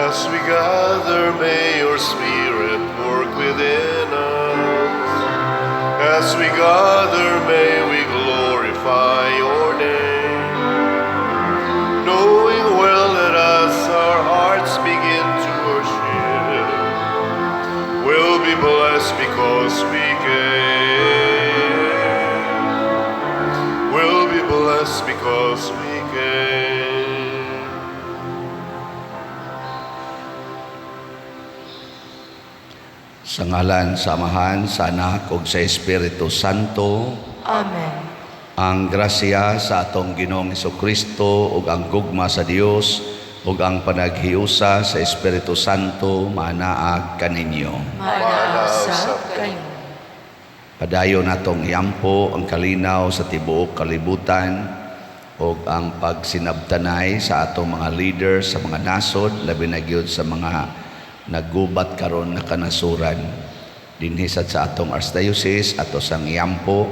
As we gather, may your Spirit work within us. As we gather, may we glorify your name. Knowing well that as our hearts begin to worship, we'll be blessed because we came. We'll be blessed because we came. Sa ngalan sa Amahan, sa Anak, ug sa Espiritu Santo. Amen. Ang grasya sa atong Ginoong Hesukristo ug ang gugma sa Dios ug ang panaghiusa sa Espiritu Santo manaag kaninyo. Manausap kayo. Padayon natong iampo ang kalinaw sa tibuok kalibutan ug ang pagsinabtanay sa atong mga leaders sa mga nasod, labi na gyud sa mga naggubat karon na kanasuran dinhi sa atong archdiocese ato sang iampo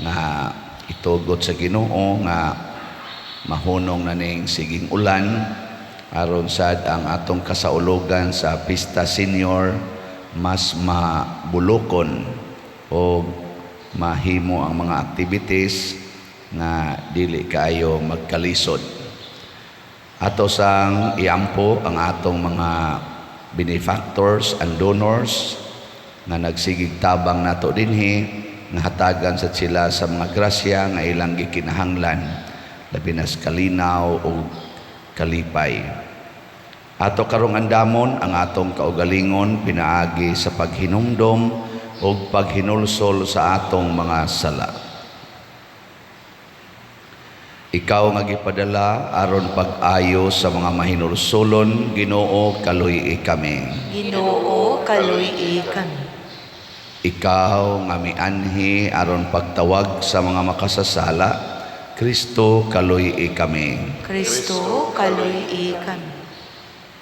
nga itugot sa Ginoo nga mahunong na ning siging ulan aron sad ang atong kasaulogan sa Pista Senior mas mabulokon o mahimo ang mga activities nga dili kaayo magkalisod. Ato sang iampo ang atong mga benefactors and donors nga nagsigig tabang nato dinhi nga hatagan sa sila sa mga grasya nga ilang gikinahanglan labi na sa kalinaw o kalipay. Ato karong andamon ang atong kaugalingon pinaagi sa paghinumdom o paghinulsol sa atong mga sala. Ikaw nga gipadala aron pag-ayo sa mga mahinulsolon, Ginoo kaluy kami. Ginoo, kaluy kami. Ikaw nga mianhi aron pagtawag sa mga makasasala, Kristo kaluy kami. Kristo, kaluy kami.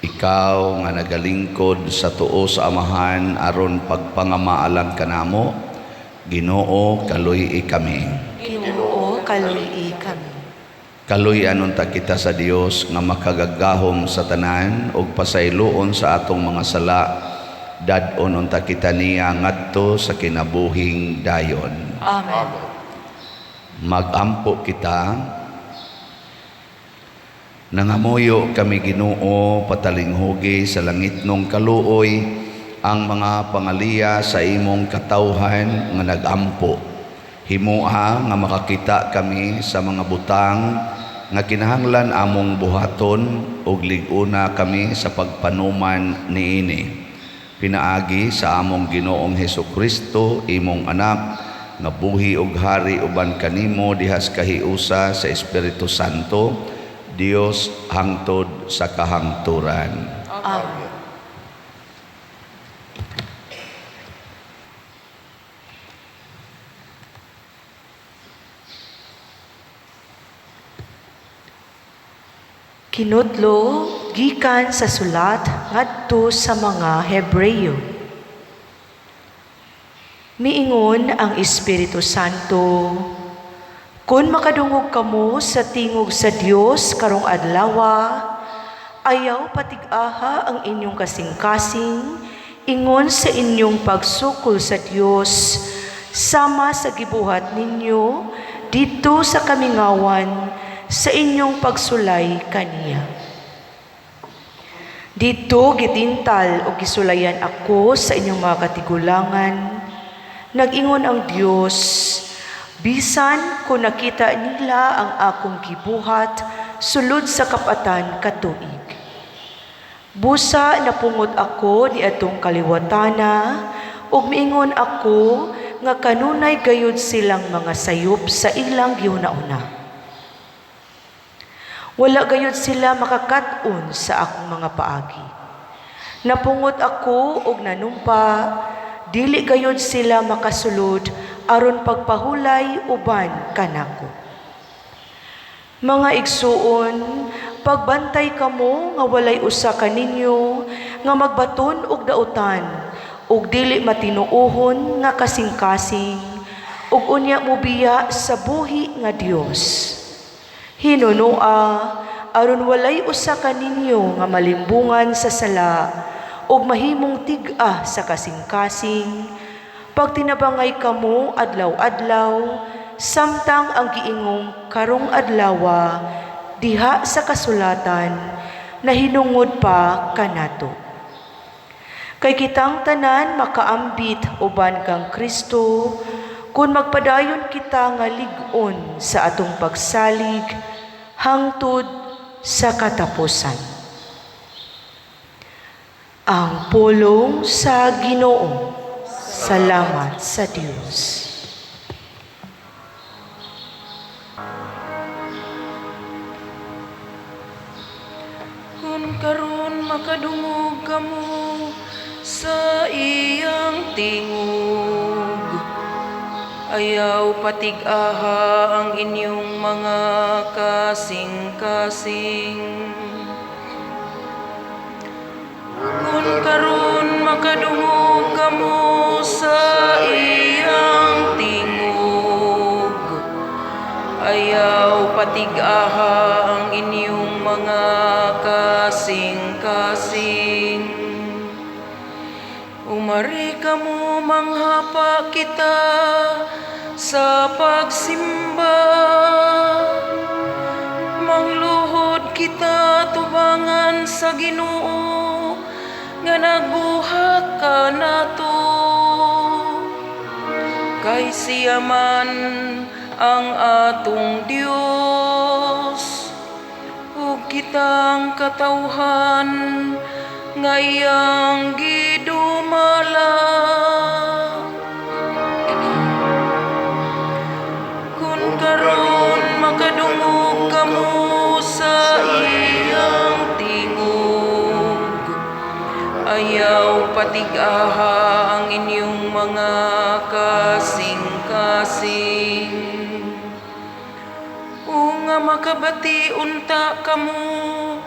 Ikaw nga nagalingkod sa tuo sa Amahan aron pagpangamaalan kanamo, Ginoo kaluy kami. Ginoo, kaluy kami. Kaluy anon ta kita sa Dios nga makagagahom sa tanan ug pasayloon sa atong mga sala, dad-on unta kita niya ngadto sa kinabuhing dayon. Amen. Magampo kita. Nangamuyo kami Ginoo patalinghugi sa langitnong kaluoy ang mga pangaliya sa imong katawhan nga nagampo. Himuha nga makakita kami sa mga butang nga kinahanglan among buhaton ug lig-una kami sa pagpanuman niini. Pinaagi sa among Ginoong Hesukristo imong anak nga buhi ug hari uban kanimo dihas kahiusa sa Espiritu Santo, Dios hangtod sa kahangturan. Amen. Kinudlo gikan sa sulat ngadto sa mga Hebreyo. Miingon ang Espiritu Santo, kun makadungog kamo sa tingog sa Dios karong adlaw, ayaw patig-aha ang inyong kasing-kasing, ingon sa inyong pagsukol sa Dios, sama sa gibuhat ninyo dito sa kamingawan sa inyong pagsulay kaniya. Dito gitintal o gisulayan ako sa inyong mga katigulangan. Nag-ingon ang Dios, bisan kung nakita nila ang akong gibuhat sulod sa kapatan katuig. Busa napungot ako ni atong kaliwatana ug miingon ako nga kanunay gayud silang mga sayop sa ilang giuna-una. Wala gayud sila makakaton sa akong mga paagi. Napungot ako ug nanumpa, dili gayud sila makasulod aron pagpahulay uban kanako. Mga igsuon, pagbantay kamo nga walay usa kaninyo nga magbaton og dautan ug dili matinuohon nga kasing-kasing ug unya mobiya sa buhi nga Dios. Hinunua aron walay usa ka ninyo nga malimbungan sa sala ug mahimong tig-a sa kasing-kasing, pagtinabangay kamo adlaw-adlaw, samtang ang giingong karong adlawa diha sa kasulatan na hinungod pa kanato. Kay kitang tanan makaambit uban kang Kristo, kung magpadayon kita nga lig-on sa atong pagsalig hangtod sa katapusan. Ang pulong sa Ginoo. Salamat sa Dios. Kung karon makadungog kamo sa iyang tingog, ayaw patig-aha ang inyong mga kasing-kasing. Kung karon makadungog kamo sa iyang tingog, ayaw patig-aha ang inyong mga kasing-kasing. Umari kamo manghapa kita sa pagsimba, mangluhod kita tubangan sa Ginoo nga nagbuhat ka nato. Kay siya man ang atong Dios, ug kitang katawhan nga iyang gidumala. Kung karon makadungog kamo sa iyang tingog, ayaw patig-aha ang inyong mga kasing-kasing. O nga makabati unta kamo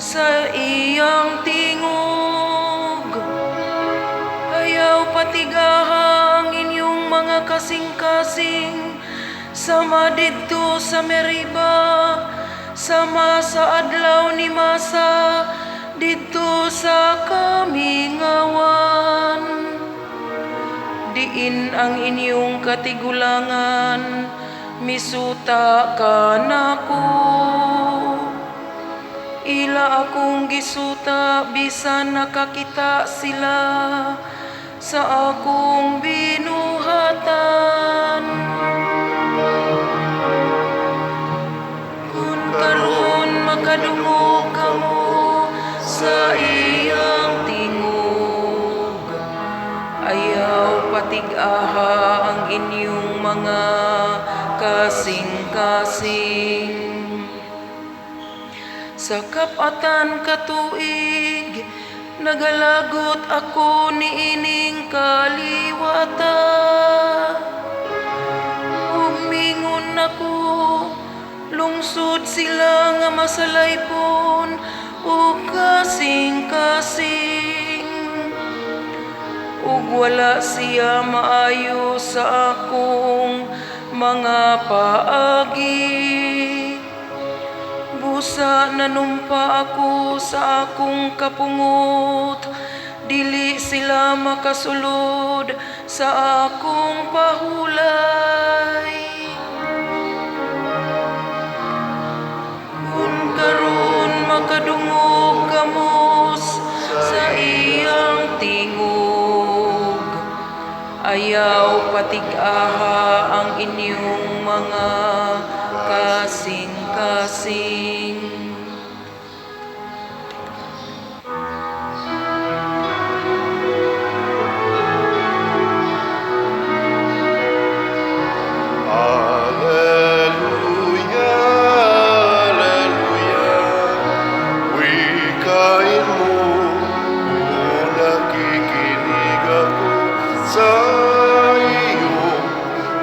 sa iyang tingog, ayaw patig-aha ang inyong mga kasing-kasing. Sama didto sa Meriba, sama sa adlaw ni Masa, didto sa kamingawan. Diin ang inyong katigulangan, misuta ka nako. Ila akong gisuta, bisan nakakita sila sa akong binuhatan. Kung karon makadungog kamo sa iyang tingog, ayaw patig-aha ang inyong mga kasing-kasing. Sa kapatan katuig, nagalagot ako niining kaliwata. Humingon ako, lungsod sila nga masalaypon o kasing-kasing. Ug wala siya maayo sa akong mga paagi. Busa nanumpa ako sa akong kapungot, dili sila makasulod sa akong pahulay. Kung karon makadungog kamo sa iyang tingog, ayaw patig-aha ang inyong mga kasing-kasing. Alleluia, alleluia. Wikain mo, kung nakikinig ako sa iyong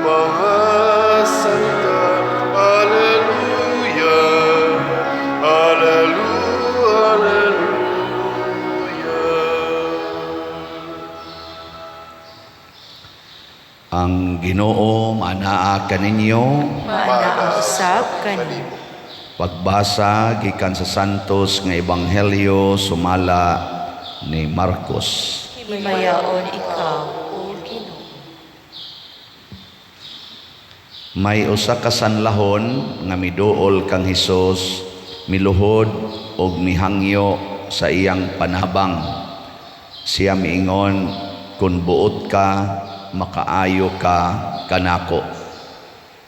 mga salita. Alleluia, alleluia, alleluia. Ang Ginoo manaa kaninyo. Manausap kanimo. Pagbasa gikan sa Santos nga Ebanghelyo sumala ni Marcos. Himayaon ikaw, O Ginoo. May usa ka sanlahon nga miduol kang Hesus, miluhod og mihangyo sa iyang panabang. Siya miingon, kun buot ka, makaayo ka kanako.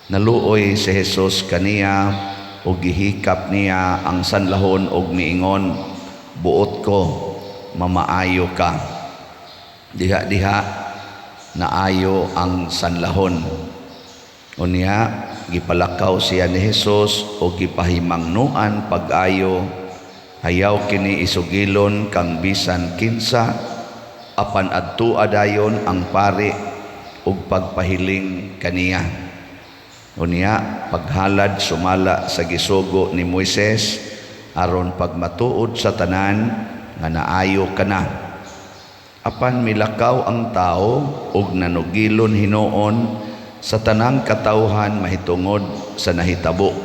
Naluoy si Hesus kaniya ug gihikap niya ang sanlahon og miingon, buot ko, mamaayo ka. Diha-diha naayo ang sanlahon. Unya gipalakaw siya ni Hesus og gipahimangnuan pag-ayo, ayaw kini isugilon kang bisan kinsa, apan adtua dayon ang pari ug pagpahiling kaniya. Unya paghalad sumala sa gisugo ni Moises aron pagmatuod sa tanan nga naayo kana. Apan milakaw ang tao ug nanugilon hinuon sa tanang katawhan mahitungod sa nahitabo.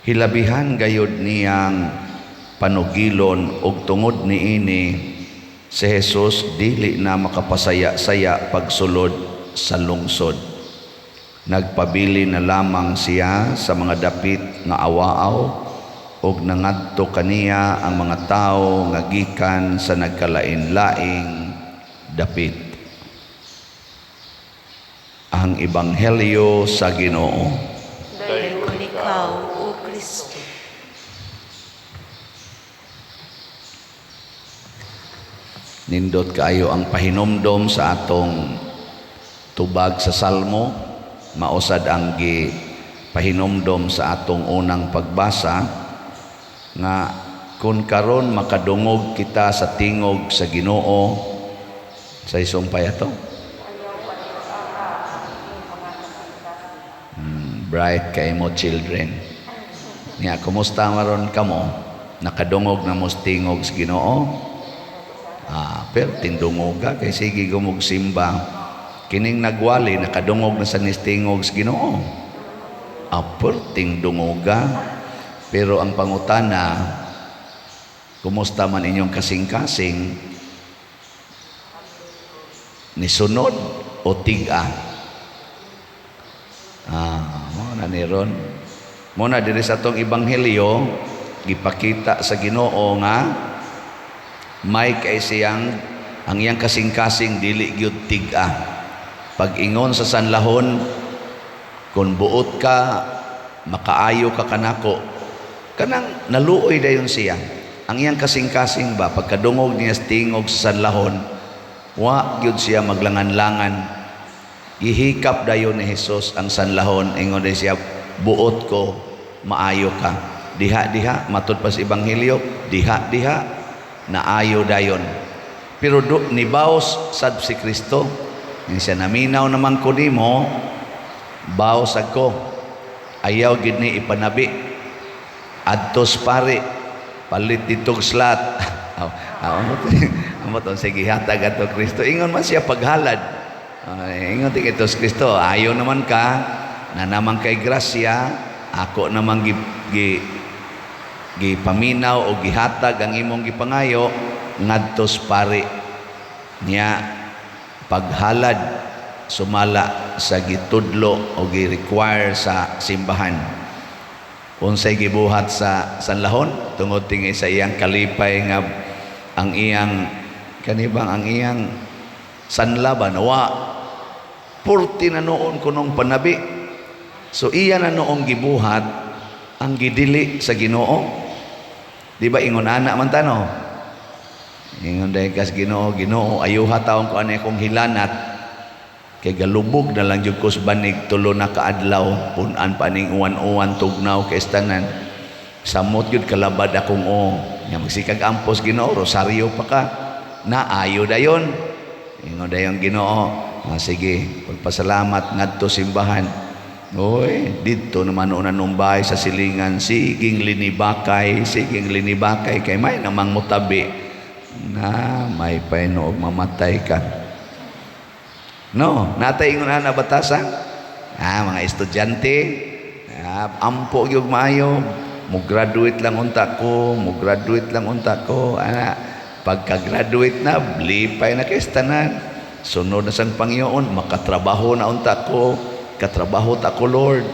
Hilabihan gayud niyang panugilon ug tungod niini si Hesus dili na makapasaya-saya pagsulod sa lungsod. Nagpabili na lamang siya sa mga dapit nga awaaw ug nangadto kaniya ang mga tawo nga gikan sa nagkalain-laing dapit. Ang Ebanghelyo sa Ginoo. Dayon ikaw, O Kristo. Nindot kaayo ang pahinomdom sa atong tubag sa Salmo. Mausad ang pahinomdom sa atong unang pagbasa nga kun karon makadungog kita sa tingog sa Ginoo sa isong payato. Bright kay mo children. Nya kumusta maron kamo? Nakadungog na mo tingog sa Ginoo? Pero tindungog ka kay sige gumug simba. Kining nagwali nakadungog na sa nistingog sa Ginoo. Aperting dungoga. Pero ang pangutana, kumusta man inyong kasing-kasing? Nisunod o tiga? Muna ni ron. Muna diri sa atong Ebanghelyo, gipakita sa Ginoo nga may kay siyang ang iyang kasing-kasing dili gyud tiga. Pag-ingon sa sanlahon, kung buot ka, makaayo ka kanako. Kanang naluoy dayon siya. Ang iyang kasing-kasing ba, pagkadungog niya tingog sa sanlahon, wa gyud siya maglangan-langan. Ihikap dayon ni Hesus ang sanlahon, ingon day siya, buot ko, maayo ka. Diha-diha, matud pa sa Ebanghelyo, diha-diha, naayo dayon. Pero nibaos sad si Kristo. Siya naminaw naman ko nimo, baos ako, ayaw gid ni ipanabi, adtos pare, palit ditog slat. Amo to sige hatag ato Kristo. Ingon man siya paghalad. Ingon ti kitos Kristo, ayaw naman ka, na naman kay grasya, ako naman gipaminaw o gihatag ang imong gipangayo ngadtos pare niya. Paghalad sumala sa gitudlo o gi-require sa simbahan. Unsay gibuhat sa sanlahon tungod tingay sa iyang kalipay nga ang iyang kanibang ang iyang sanlaban wa purti na noon kunong panabi. So iya na noong gibuhat ang gidili sa Ginoo. Di ba ingon ana man tano? Ingon dahil kas Ginoo, Ginoo, ayuha taong ko anay kong hilanat, kay galubog na lang yung kusbanig, tulo na kaadlaw, punan pa ning uwan-uwan, tugnaw, kay istanan. Samot yun, kalabad akong nga magsikag ampos Ginoo, rosaryo pa ka, naayo dayon. Ingon dayon Ginoo, sige, pagpasalamat, ngadto simbahan. Oy, dito naman una numbay sa silingan, siging linibakay, kay may namang mutabi. Na may paino mamatay ka. No, natay ingon na batasan. Mga estudyante, ampo gyud maayo, mo graduate lang unta ko, ana. Pagka-graduate na, lipay na kay tanan. Sunod na sang Panginoon, makatrabaho na unta ko, katrabaho ta ko Lord.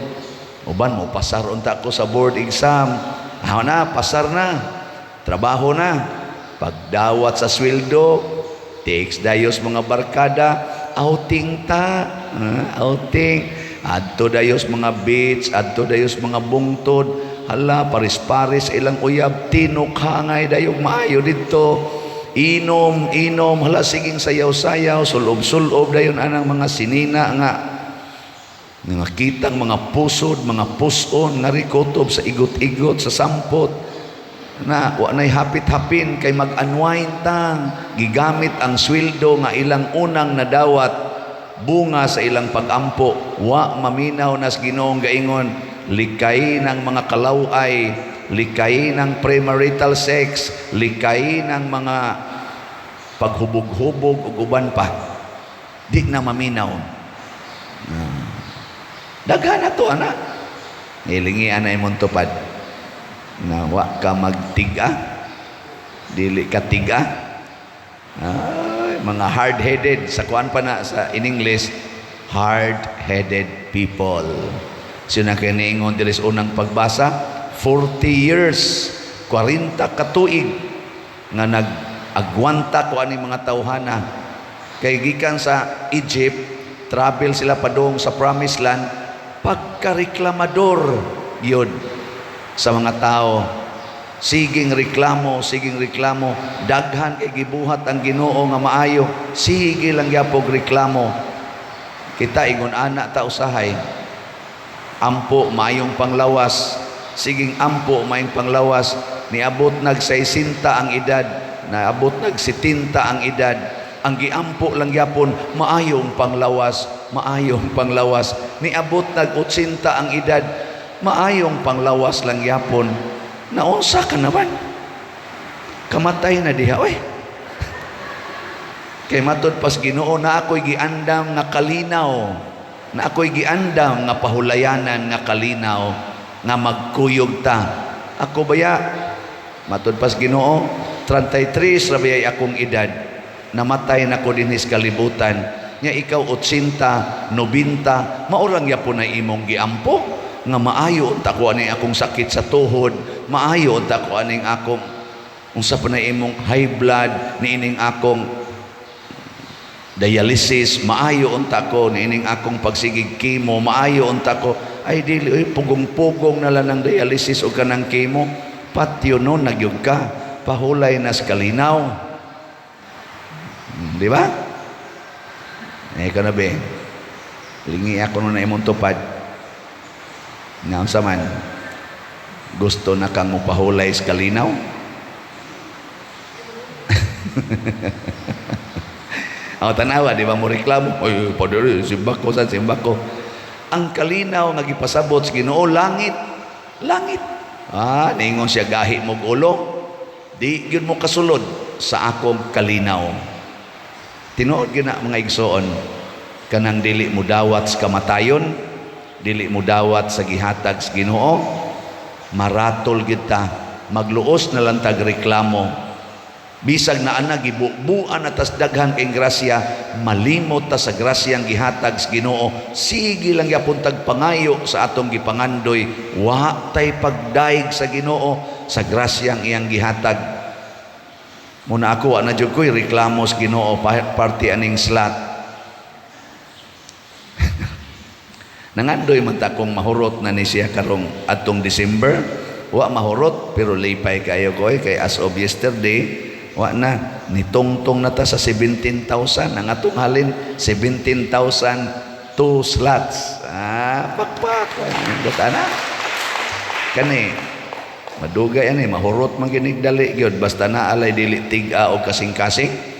Uban mo pasar unta ko sa board exam. Na, pasar na. Trabaho na. Pagdawat sa sweldo, takes dayos mga barkada, outing ta, outing. Adto dayos mga beach, adto dayos mga bungtod, hala paris-paris ilang uyab, tinukhangay dayog maayo dito. Inom, hala siging sayaw-sayaw, sulob-sulob dayon anang mga sinina nga kitang mga pusod, mga puson nga rikotob sa igot-igot, sa sampot. Na wa nay hapit-hapin kay mag-unwind tang gigamit ang sweldo nga ilang unang nadawat bunga sa ilang pag-ampo, wa maminaw nas Ginoong gaingon, likay ng mga kalaway, likay ng premarital sex, likay ng mga paghubog-hubog ug uban pa, di na maminaw. Daghan na to ana, ilingi ana imong tupad na wa ka magtiga, dili ka tiga. Mga hard-headed, sa kuan pa na sa in English, hard-headed people. Sino kiniingon diri sa unang pagbasa, 40 years, 40 katuig nga nag-agwanta ko ani mga tawhana. Kay gikan sa Egypt, travel sila padung sa Promised Land, pagkareklamador yun sa mga tao. Siging reklamo, daghan kay gibuhat ang Ginoo nga maayo, sige lang gyapog reklamo. Kita ingon ana ta usahay, ampo maayong panglawas, siging ampo maayong panglawas, niabot nag 60 ang edad, naabot nag 70 ang edad, ang giampo lang gyapon maayong panglawas, niabot nag 80 ang edad, maayong panglawas lang gyapon. Naunsa ka naman, kamatay na diha oy. Kay matod pas Ginoo, na ako'y giandam nga kalinaw, na ako'y giandam nga pahulayanan nga kalinaw, nga magkuyog ta. Ako baya, matod pas Ginoo, 33 rabiyay akong edad, namatay na ko dinhis kalibutan, nya ikaw 80, 90, maurang yapon na imong giampo, nga maayo unta ko aning akong sakit sa tuhod, maayo unta ko aning akong unsa pa na imong high blood, niining akong dialysis, maayo unta ko, niining akong pagsigig chemo, maayo unta ko. Ay dili oy, pugong-pugong na lang ng dialysis o kanang chemo, patyo no nagyug ka, pahulay nas kalinaw. Di ba? Ikaw na be, lingi ako nun na imong tupad. Nga sa man, gusto na kang mupahulay sa kalinaw? Ang tanawa, di ba mo reklamo? Oy, padre, simbako sa simbako. Ang kalinaw nga gipasabot sa Ginoo, langit. Ningon siya gahi mog ulo. Di yun mo kasulod sa akong kalinaw. Tinuod gyud na mga igsoon, kanang dili mo dawat sa kamatayon, dili mo dawat sa gihatag sa Ginoo, maratol kita, magluos na lang tag reklamo. Bisag na ana gibubuan na tas daghan kay grasya, malimot ta sa grasyang gihatag sa Ginoo. Sige lang gyapon tag pangayo sa atong gipangandoy, wa tay pagdaig sa Ginoo sa grasyang iyang gihatag. Muna ako ana jud koy reklamo sa Ginoo party aning slot. Nangandoy man ta kung mahurot na ni siya karong atong December, wa mahurot pero lipay kayo koy kay as of yesterday, wa na nitungtong na ta sa 17,000 ang atong halin 17,000 2 slots. Pakpak ana kani madugay ani mahurot man ginig dali gyud basta na alay dili tig-a o kasing-kasing.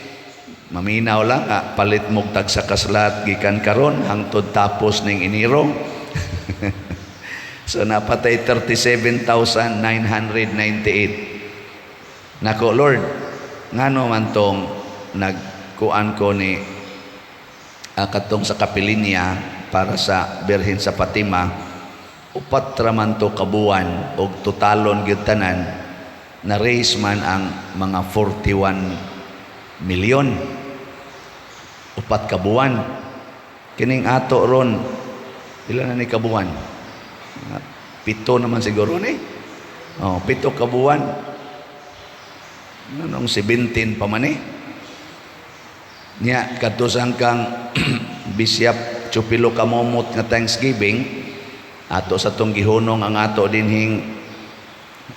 Maminaw lang, palit mong tag sa kaslat gikan karon hangtod tapos ning Enero. So napatay 37,998. Nako Lord, ngano man tong nagkuan ko ni katong sa Kapilinya para sa Birhen sa Fatima, upat raman to kabuan og totalon gyud tanan na raise man ang mga 41 milyon upat kabuan. Kining ato ron ilan na ni kabuan? 7 naman siguro ni. 7 kabuan. Nanong 17 pa man eh. Nya kadtosang kang Bishop Chupilo Kamomot nga Thanksgiving ato sa tong gihunong ang ato dinhing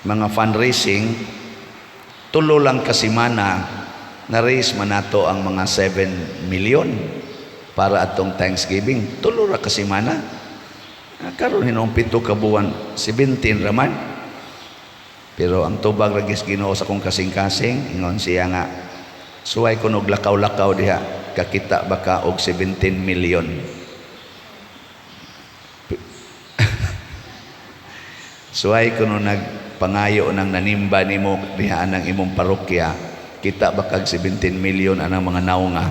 mga fundraising, tulo lang ka semana na raise man nato ang mga 7 million para atong Thanksgiving. Tulo ra ka semana. Karon hinong 7 ka buwan, 17 raman. Pero ang tubag ra gis Ginoo sa kong kasing-kasing, ingon siya nga suway kuno og lakaw-lakaw diha kakita baka og 17 million. Suway kuno nagpangayo ng nanimba nimo diha ang imong parokya, kita bakag 17 million anang mga naunga.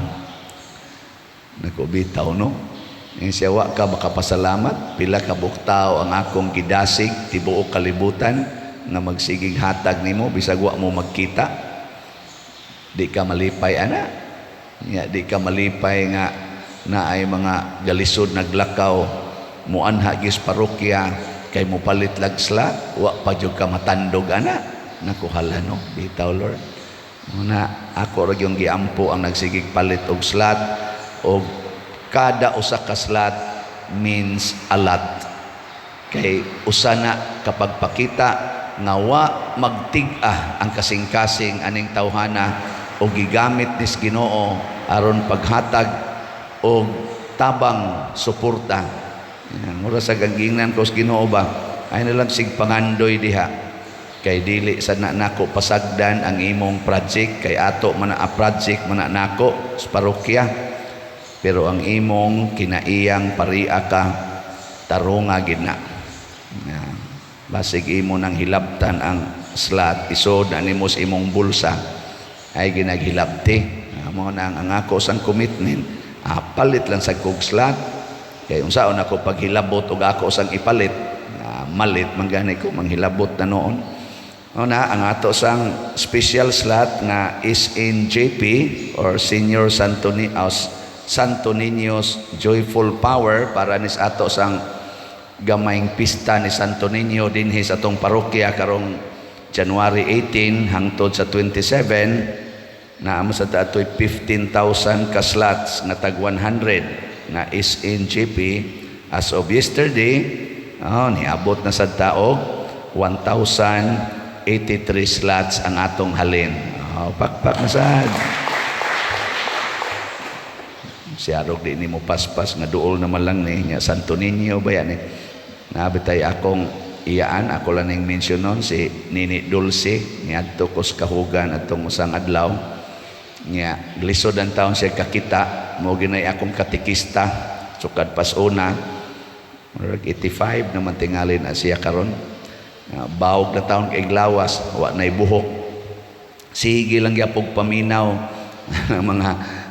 Nakubitaw no? Yung siya wa ka makapasalamat, pila ka buktaw ang akong gidasig tibuok kalibutan nga magsigig hatag nimo bisag wa mo magkita. Di ka malipay ana. Di ka malipay nga na ay mga galisod naglakaw muanha gis parokya kay mo palit lagsla wa pa jud ka matandog ana. Nakuhala no, bitaw Lord. Muna ako ra yung giampo ang nagsigig palit og slot og kada usa ka slot means a lot. Kay usa na kapag pakita nga wa magtig-a ang kasing-kasing aning tawhana o gigamit nis Ginoo aron paghatag o tabang suporta. Mura sa gangingnan ko sa Ginoo ba ay nalang sig pangandoy diha kay dili sa nako pasagdan ang imong project kay ato man a project man nako sa parokya pero ang imong kinaiyang paria ka tarunga gid na. Basig imo nang hilabtan ang slot isod animo sa imong bulsa ay ginaghilabti. Amo na ang ako sang commitment palit lang sa kog slot kay unsaon ako paghilabot og ako sang ipalit malit man gani ko manghilabot na noon. Una ang ato sang special slot nga is in JP or Senior Santo Niño's Joyful Power para nis ato sang gamayng pista ni Santo Niño dinhi sa atong parokya karong January 18 hangtod sa 27 na amo sa datoy 15,000 ka slots nga tag 100 na is in JP. As of yesterday niabot na sad taog 1,083 slots ang atong halin. Pakpak na sad. Siyarog di ni mo paspas nga duol naman lang ni nga Santo Niño ba yan nabitay akong iyaan ako lang ning mensyonon si Nini Dulce niadto ko sa kahugan atong usang adlaw nya glisod ang taon siya kakita mo ginay akong katikista sukad pas una 85 naman tingali na siya karon bawog na taon kay glawas wa nay buhok sige lang gyapog paminaw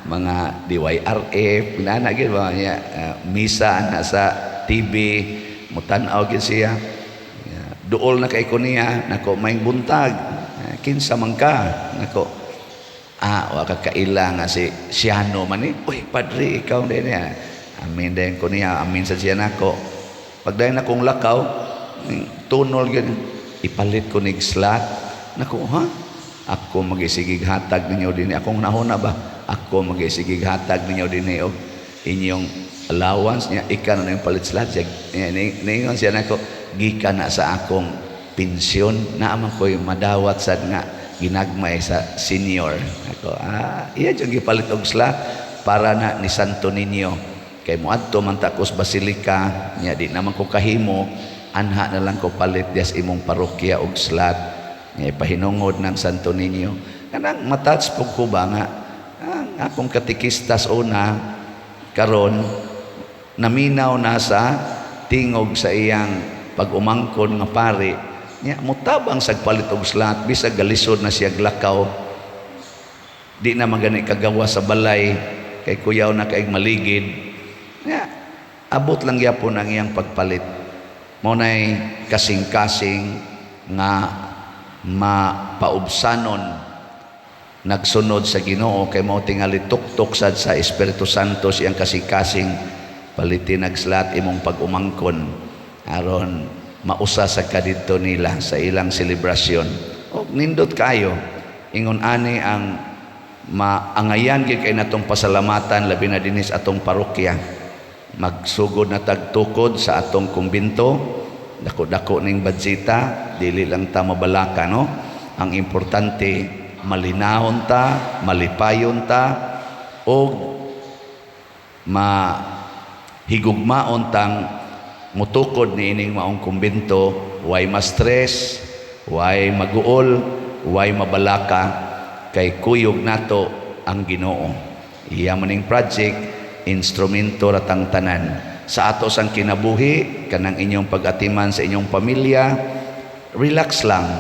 mga DYRF pinana gid ba niya misa na sa TV mutan-aw gid siya duol na kay ko niya nako maing buntag kinsa man ka nako wa ka kaila nga si Siano man ni uy padre ikaw din niya amin din ko niya amin sa siya nako pagdayon akong lakaw tunol gid ipalit ko nig slot nako ako magisigig hatag ninyo din akong nahuna ba ako magisigig hatag ninyo din og inyong allowance niya ikan na yung palit slot siya ningon siya nako gikan na sa akong pensyon na man ko'y madawat sad nga ginagmay sa senior ako iya jud gipalit og slot para na ni Santo Niño kay moadto man ta kos basilika nya di naman ko kahimo anha na lang ko palit dias imong parokya og slot nya ipahinungod ng Santo Niño kanang matats pug ko ba nga akong katikistas una karon naminaw na sa tingog sa iyang pag-umangkon nga pari nya mutabang sa palit og slot bisag galisod na siya glakaw di na magani kagawa sa balay kay kuyaw na kaig maligid nya abot lang gyapon ang iyang pagpalit Maunay kasing-kasing nga mapaubsanon nagsunod sa Ginoo kay mao tingali tuktok sad sa Espiritu Santo siyang kasing-kasing paliti nagslat imong pag-umangkon aron mausa sa kadito nila sa ilang selebrasyon. O nindot kayo ingon ani ang maangayan gyud kay natong pasalamatan labi na dinis atong parokya. Magsugod na tagtukod sa atong kumbinto, dako-dako ning badsita, dili lang ta mabalaka, no? Ang importante malinahon ta, malipayon ta, o mahigugmaon tang mutukod ni ining maong kumbinto, way ma-stress, way maguol, way mabalaka, kay kuyog nato ang Ginoo. Iya maning project, instrumento ratang tanan sa ato sang kinabuhi, kanang inyong pag-atiman sa inyong pamilya. Relax lang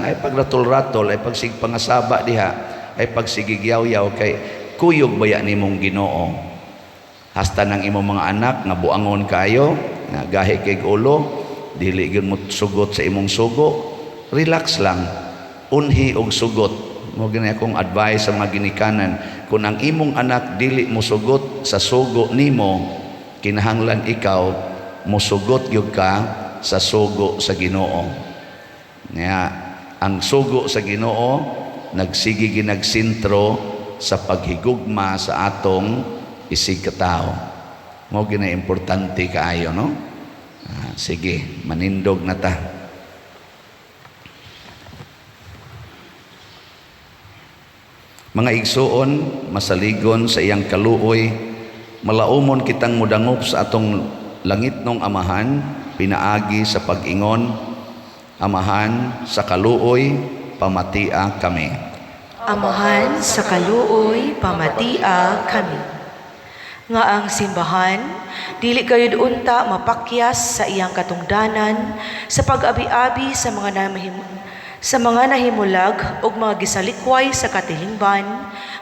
ay pagratol-ratol, ay pagsigpangasaba diha, ay pagsigigyaw-yaw, kay kuyog baya nimong Ginoo. Hasta nang imong mga anak nga buangon kayo, nga gahi kay ulo, dili gyud mo sugot sa imong sugo. Relax lang, unhi og sugot. Mo gani akong advice sa mga ginikanan, kung ang imong anak dili mo sugot sa sugo nimo, kinahanglan ikaw mosugot gyud ka sa sugo sa Ginoo. Nga ang sugo sa Ginoo nagsigi ginagsintro sa paghigugma sa atong isig katao. Mo gina importante kaayo, no? Sige, manindog na ta. Mga igsuon, masaligon sa iyang kaluoy, malaumon kitang mudangop sa atong langitnong Amahan, pinaagi sa pag-ingon. Amahan sa kaluoy, pamatia kami. Amahan sa kaluoy, pamatia kami. Nga ang simbahan, dili gayud unta mapakyas sa iyang katungdanan sa pag-abi-abi sa mga nahimulag ug mga gisalikway sa katilingban,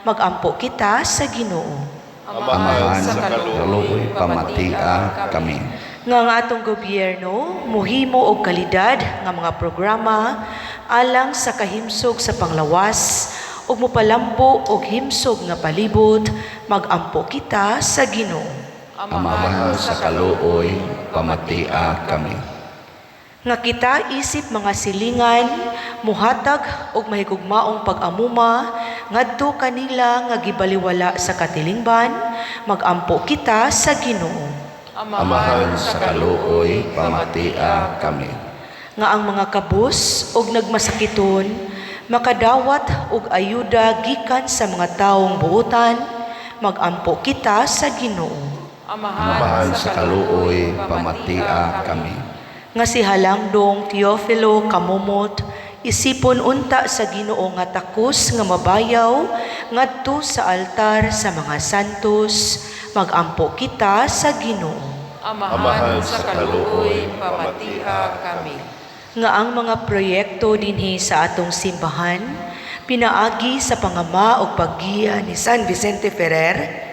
magampo kita sa Ginoo. Amahan sa kaluoy, pamatia kami. Nga ang atong gobyerno muhimo og kalidad nga mga programa alang sa kahimsog sa panglawas ug mopalambo og himsog nga palibot, magampo kita sa Ginoo. Amahan sa kaluoy, pamatia kami. Nga kita isip mga silingan, muhatag og mahigugmaong pag-amuma ngadto kanila nga gibaliwala sa katilingban, magampo kita sa Ginoo. Amahan sa kaluoy, pamatia kami. Nga ang mga kabus og nagmasakiton makadawat og ayuda gikan sa mga taong buotan, magampo kita sa Ginoo. Amahan sa kaluoy, pamatia kami. Nga si Halangdong Teofilo Kamumot, isipon unta sa Ginoo nga takos nga mabayaw ngadto sa altar sa mga santos, magampo kita sa Ginoo. Amahan sa kaluoy, pamatia kami. Nga ang mga proyekto dinhi sa atong simbahan, pinaagi sa pangama o paggiya ni San Vicente Ferrer,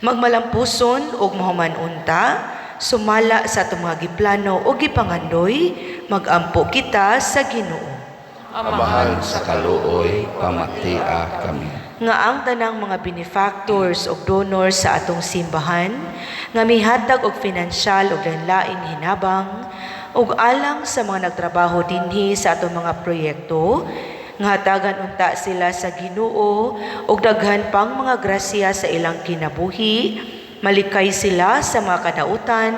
magmalampuson og mahuman unta, sumala sa atong mga giplano o gipangandoy, magampo kita sa Ginoo. Amahan sa kaluoy, pamatia kami. Nga ang tanang mga benefactors o donors sa atong simbahan, nga mihatag og pinansyal o lain-laing hinabang, ug alang sa mga nagtrabaho dinhi sa atong mga proyekto, nga hatagan unta sila sa Ginoo ug daghan pang mga grasya sa ilang kinabuhi, malikay sila sa mga kadautan,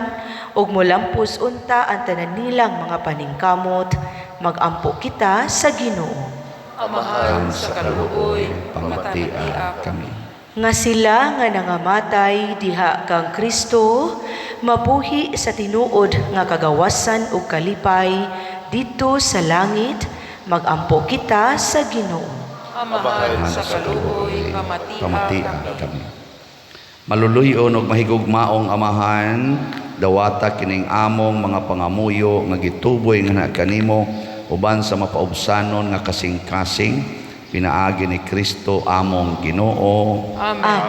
ug molampos unta ang tanan nilang mga paningkamot, magampo kita sa Ginoo. Amahan sa kaluoy, pamatia kami. Nga sila nga nangamatay diha kang Kristo, mabuhi sa tinuod nga kagawasan ug kalipay dito sa langit, magampo kita sa Ginoo. Amahan sa kaluoy, pamatia kami. Maluluyon og mahigugmaong Amahan, dawata kining among mga pangamuyo nga gituboy nga kanimo uban sa mapaubsanon nga kasing-kasing, pinaagi ni Kristo among Ginoo. Amen.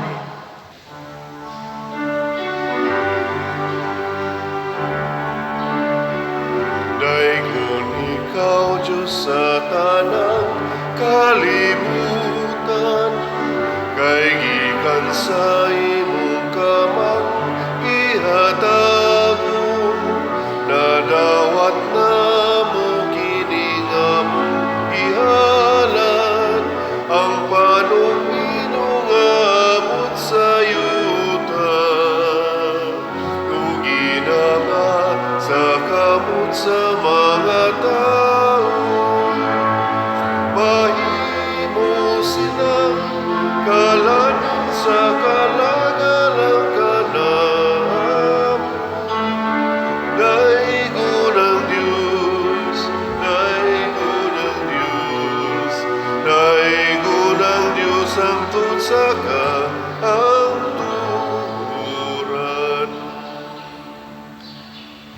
tanang kalibutan, kay gikan sa imong kamang ihatagon, nadawat na mo kini nga mo ihalan, ang panumino nga amot sa yuta, tugi na nga sa kamot sa mga tao, mahimo silang kalanon sa kalagalang kanam. Daigo ng Diyos, daigo ng Diyos, daigo ng Diyos ang tutsa ka ang turan.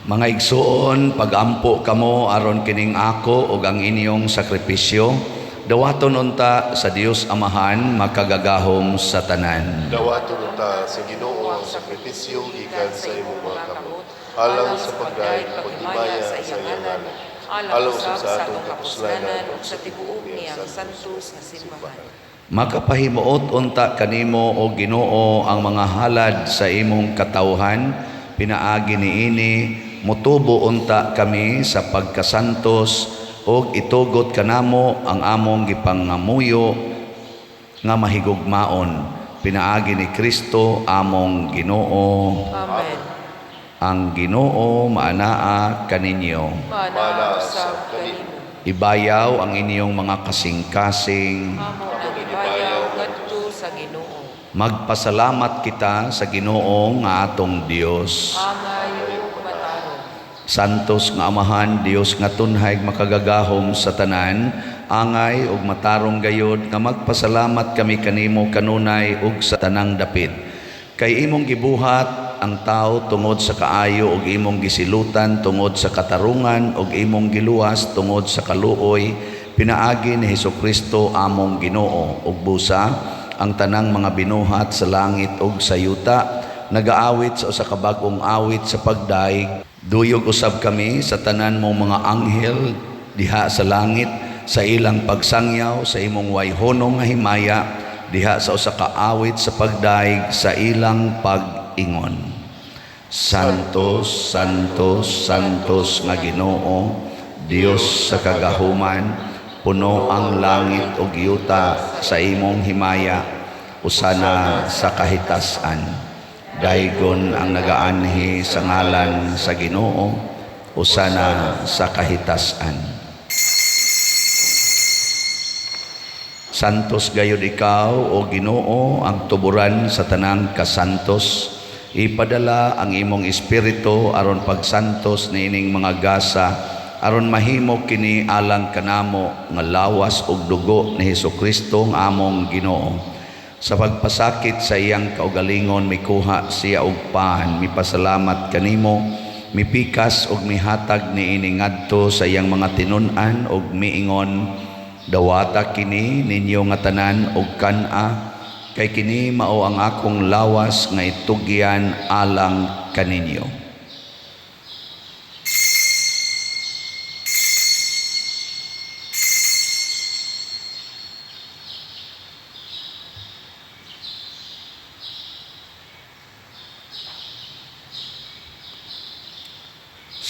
Mga igsoon, pagampo kamo aron kining ako ug ang inyong sakripisyo, dawaton unta sa Dios Amahan makagagahom sa tanan. Dawaton ta sa Ginoo ang sakripisyo gikan sa imong mga kamot, alang sa pagdahig paghimaya sa iyang ngalan, alang sa atong kapuslanan ug sa tibuok niyang santos nga simbahan. Makapahimuot unta kanimo o Ginoo ang mga halad sa imong katawhan, pinaagi niini mutubo unta kami sa pagkasantos og itugot kanamo ang among gipangamuyo nga mahigugmaon, pinaagi ni Kristo among Ginoo. Amen. Ang Ginoo maanaa kaninyo. Mana sa kanimo. Ibayaw ang inyong mga kasing-kasing. Amo nang ibayaw ngadto sa Ginoo. Magpasalamat kita sa Ginoo nga atong Dios. Angay ug matarong. Santos nga Amahan, Dios nga tunhay makagagahom sa tanan, angay ug matarong gayod nga magpasalamat kami kanimo kanunay ug sa tanang dapit. Kay imong gibuhat ang tao tungod sa kaayo ug imong gisilutan tungod sa katarungan ug imong giluwas tungod sa kaluoy, pinaagi ni Hesukristo among Ginoo ug busa ang tanang mga binuhat sa langit ug sa yuta, nagaawit sa usa ka bag-ong awit sa pagdaig. Duyog usab kami sa tanan mong mga anghel diha sa langit sa ilang pagsangyaw sa imong wayhonong nga himaya diha sa usa ka awit sa pagdaig sa ilang pag-ingon. Santos, Santos, Santos nga Ginoo, Dios sa kagahuman, puno ang langit ug yuta sa imong himaya, usana sa kahitasan. Daigon ang nagaanhi sa ngalan sa Ginoo, usana sa kahitasan. Santos gayud ikaw o Ginoo, ang tuburan sa tanang kasantos. Ipadala ang imong espiritu aron pagsantos niining mga gasa, aron mahimo kini alang kanamo nga lawas ug dugo ni Hesukristo nga among Ginoo. Sa pagpasakit sa iyang kaugalingon mikuha siya og pan, mipasalamat kanimo, mipikas ug mihatag niini ngadto sa iyang mga tinun-an ug miingon, dawata kini ninyo nga tanan og kan-a, kay kini mao ang akong lawas nga itugyan alang kaninyo.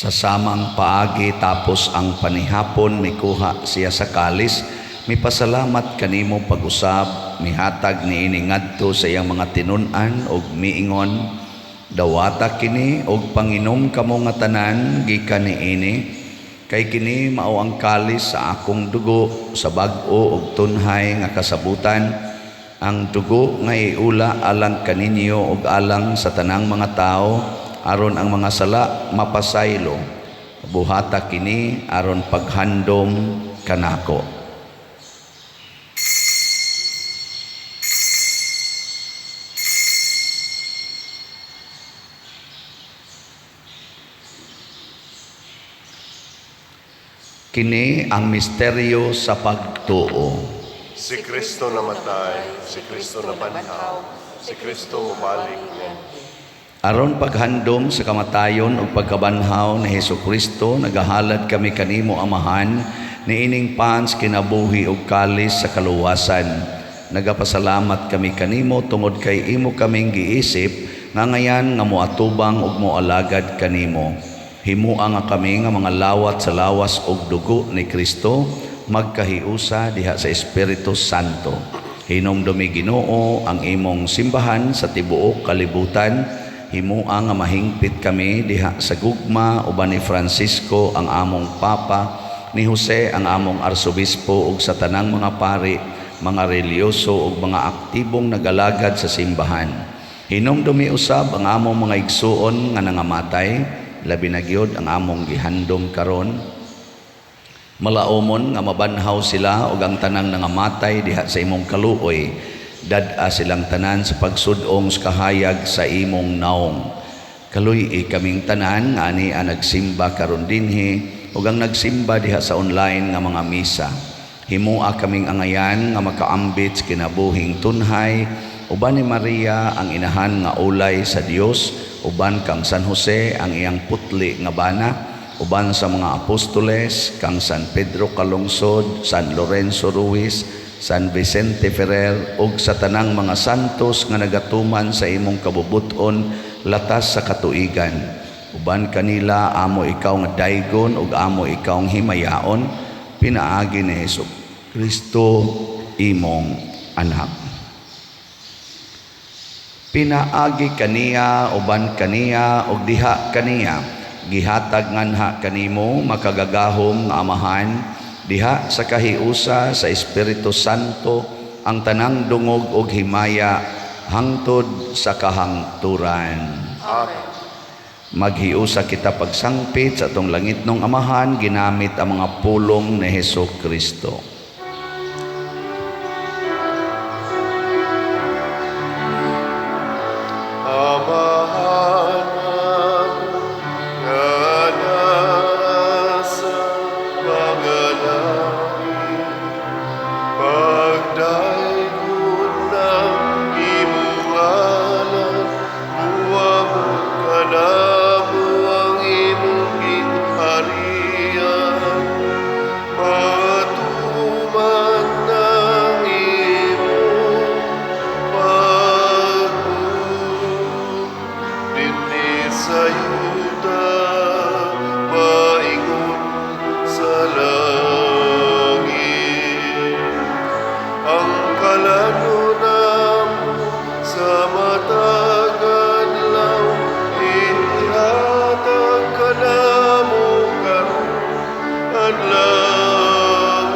Sa samang paagi tapos ang panihapon mikuha siya sa kalis, mipasalamat kanimo pag-usab, mihatag niini ngadto sa iyang mga tinun-an ug miingon, dawata kini og panginom kamo nga tanan gikan niini, kay kini mao ang kalis sa akong dugo sa bag-o ug tunhay nga kasabutan, ang dugo nga iula alang kaninyo ug alang sa tanang mga tao, aron ang mga sala mapasaylo. Buhata kini aron paghandom kanako. Kini ang misteryo sa pagtuo. Si Kristo namatay, si Kristo nabanhaw, si Kristo mubalik niya. Aron paghandom sa kamatayon o pagkabanhaw ni Hesukristo, nagahalad kami kanimo Amahan, niining pans kinabuhi ug kalis sa kaluwasan. Nagapasalamat kami kanimo tungod kay imo kaming giisip nga ngayan nga moatubang ug moalagad kanimo. Himua nga kami nga mga lawat sa lawas ug dugo ni Kristo magkahiusa diha sa Espiritu Santo. Hinumdumi Ginoo ang imong simbahan sa tibuok kalibutan. Himua nga mahingpit kami diha sa gugma uban ni Francisco ang among Papa, ni Jose ang among Arsobispo ug sa tanang mga pari, mga reliyoso ug mga aktibong nagalagad sa simbahan. Hinumdumi usab ang among mga igsuon nga nangamatay, labi na gyud ang among gihandom karon. Malaumon nga mabanhaw sila ug ang tanang nangamatay diha sa imong kaluoy, dad-a silang tanan sa pagsudong sa kahayag sa imong naong. Kaluy kaming tanan nga ani nagsimba karon dinhi ug ang nagsimba diha sa online nga mga misa. Himua kaming angayan nga makaambit sa kinabuhing tunhay, uban ni Maria ang inahan nga ulay sa Dios, uban kang San Jose ang iyang putli nga bana, uban sa mga apostoles kang San Pedro Calungsod, San Lorenzo Ruiz, San Vicente Ferrer ug sa tanang mga santos nga nagatuman sa imong kabubuton latas sa katuigan. Uban kanila amo ikaw nga daygon ug amo ikaw nga himayaon, pinaagi ni Hesus Kristo imong anak. Pinaagi kaniya uban kaniya ug diha kaniya gihatag nganha kanimo makagagahom nga amahan diha sa kahiusa sa Espiritu Santo ang tanang dungog ug himaya hangtod sa kahangturan. Amen. Maghiusa kita pagsangpit sa atong langitnong amahan ginamit ang mga pulong ni Hesus Kristo. Amahan nga nasa mga langit, pagdayon ng imong ngalan, buwamon ka namo ang imong ginharian, matuman ng imong dinhi sa yuta, maingon sa langit. Ang kalanunam sa matag adlaw, ihatag ka namo karon adlaw.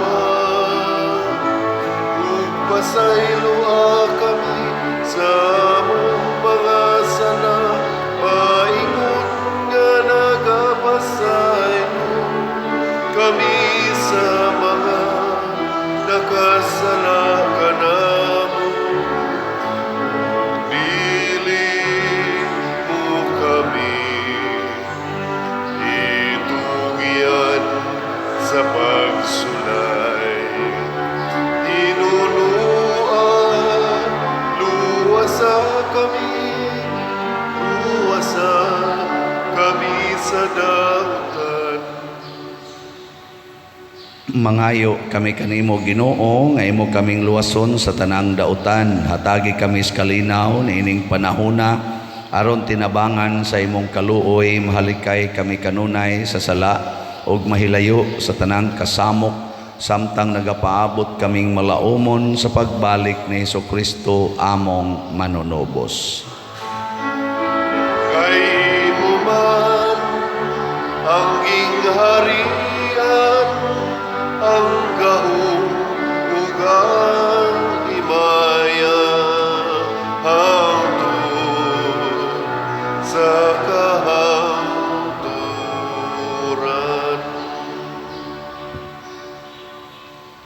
Ug pasayloa kami sa among mga sala, paingon nga nagapasaylo kami sa mga nakasala kanamo. Dili mo kami itugyan sa pagsulay, inunuan luwasa kami sa dautan. Mangayo kami kanimo Ginoo nga imo kaming luwason sa tanang dautan. Hatagi kami sa kalinaw niining panahona aron tinabangan sa imong kaluoy, mahalikay kami kanunay sa sala ug mahilayo sa tanang kasamok samtang nagapaabot kaming malaumon sa pagbalik ni Jesucristo among manunobos. Kay mo man ang gingharian, ang gahom ug ang himaya hangtod sa kahangturan.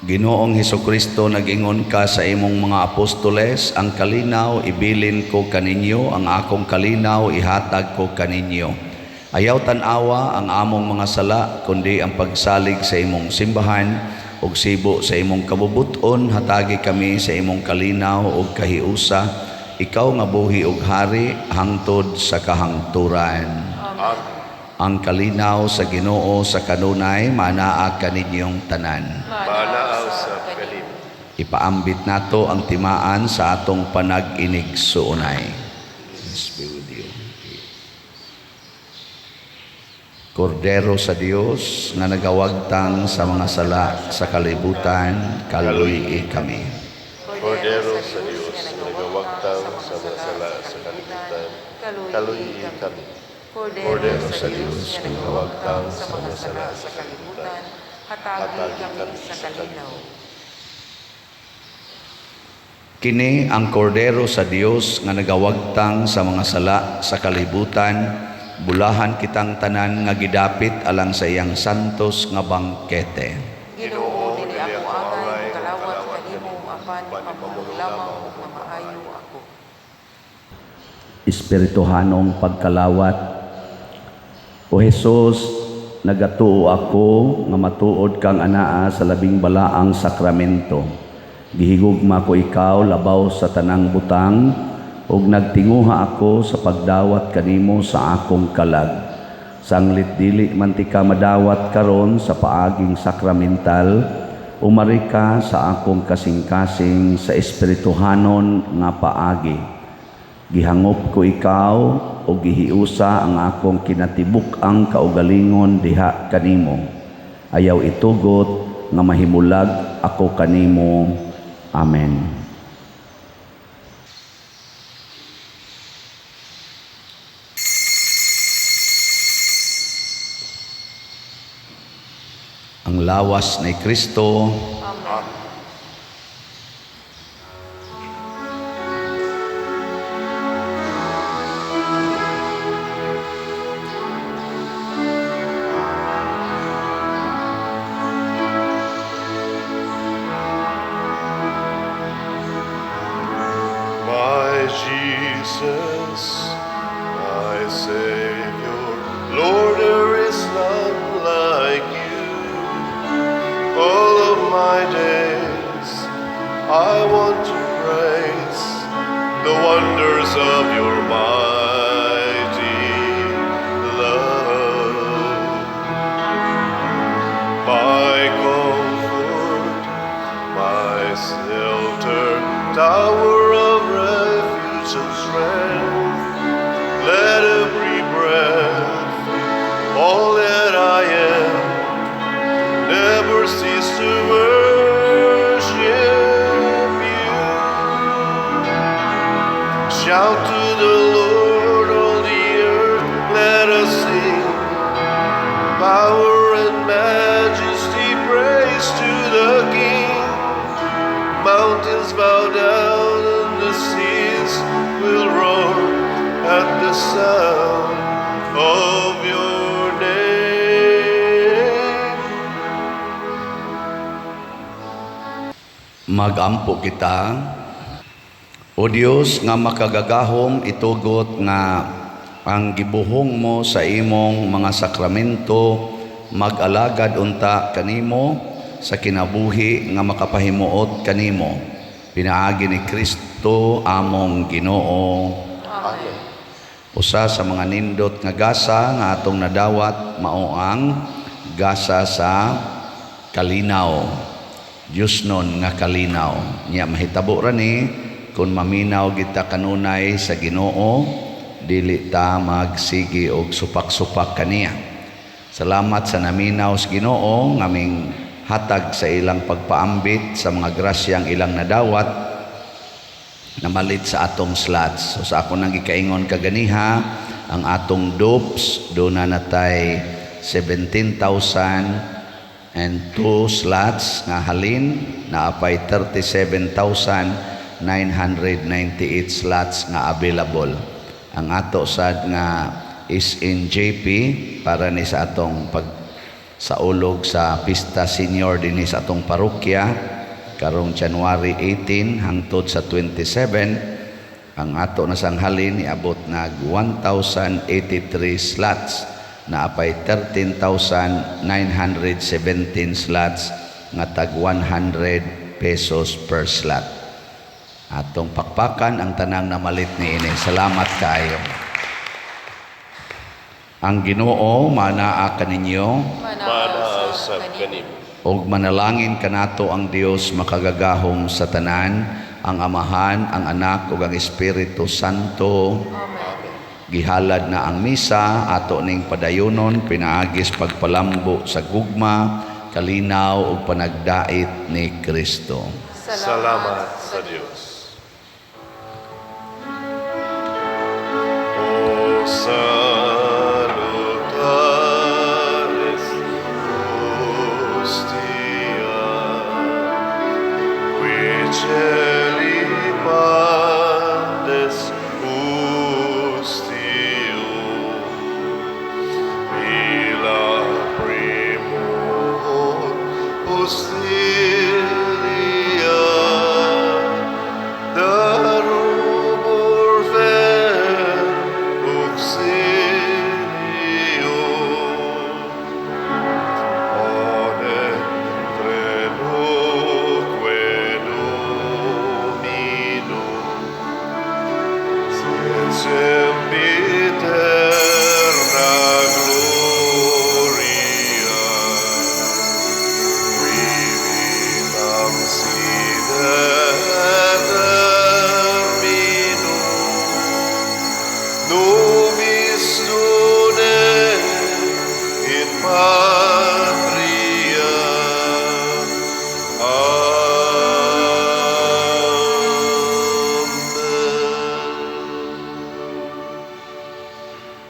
Ginoong Hesukristo, nag-ingon ka sa imong mga apostoles, ang kalinaw ibilin ko kaninyo, ang akong kalinaw ihatag ko kaninyo. Ayaw tan-awa ang among mga sala, kundi ang pagsalig sa imong simbahan ug sibo sa imong kabubuton. Hatagi kami sa imong kalinaw ug kahiusa, ikaw nga buhi ug hari hangtod sa kahangturan. Amen. Ang kalinaw sa Ginoo sa kanunay manaa kaninyong tanan. Manaaw sa kanimo. Ipaambit nato ang timaan sa atong panag-inigsuunay. Peace be with you. Kordero sa Dios nga nagawagtang sa mga sala sa kalibutan, kaluy kami. Kordero sa Diyos, nagawagtang sa mga sala sa kalibutan, kaluyi kami. Kordero sa Diyos, nagawagtang sa mga sala sa kalibutan, hatagi kami sa kalinaw. Kini ang kordero sa Dios nga nagawagtang sa mga sala sa kalibutan, bulahan kitang tanan nga gidapit alang sa iyang santos nga bangkete. Ginoo, dili ako angay, kalawat kanimo, apan pamulo lamang ug nga maayo ako. Espirituhanong pagkalawat. O Jesus, nagatuo ako nga matuod kang anaa sa labing balaang sakramento. Gihigugma ko ikaw labaw sa tanang butang ug nagtinguha ako sa pagdawat kanimo sa akong kalag. Sanglit dili man ti ka madawat karon sa paaging sakramental, umari ka sa akong kasing-kasing sa espirituhanon nga paagi. Gihangop ko ikaw o gihiusa ang akong kinatibuk-ang kaugalingon diha kanimo. Ayaw itugot nga mahimulag ako kanimo. Amen. Ang lawas ni Kristo. Amen. My Jesus, my Savior, Lord, there is none like you. All of my days, I want to praise the wonders of your mighty love. My comfort, my shelter, tower of refuge and strength. Let every breath, all that I am, never cease to worship you. Shout to the Lord, all the earth, let us sing. Power and majesty, praise to the King. Mountains bow down and the seas will roar at the sound of your name. Magampo kita. O Dios nga makagagahom itugot nga ang gibuhong mo sa imong mga sakramento mag-alagad unta kanimo sa kinabuhi nga makapahimuot kanimo. Pinaagi ni Kristo among Ginoo. Amen. Usa sa mga nindot nga gasa nga atong nadawat mao ang gasa sa kalinaw. Diyos nun nga kalinaw. Nya mahitabo ra ni kung maminaw kita kanunay sa Ginoo, dili ta magsigi og supak-supak kaniya. Salamat sa naminaw sa Ginoo ngaming hatag sa ilang pagpaambit sa mga grasyang ilang nadawat na malit sa atong slots. So sa ako nang gikaingon kaganiha, ang atong dupes doon na natay 17,002 slots nga halin na apay 37,998 slots nga available. Ang ato sad nga is in JP para ni sa atong sa ulog sa Pista Senior dinhi sa atong parokya karong January 18 hangtod sa 27. Ang ato na sanghalin iabot nag 1,083 slots na apay 13,917 slots nga tag 100 pesos per slot. Atong pakpakan ang tanang namalit ni ini. Salamat kaayo. Ang Ginoo manaa kaninyo Manaasab kanim. og manalangin kanato ang Dios makagagahom sa tanan, ang Amahan, ang Anak ug ang Espiritu Santo. Gihalad na ang misa, ato ning padayonon pinaagis pagpalambo sa gugma, kalinaw ug panagdait ni Kristo. Salamat sa Diyos. O salutares hostia, which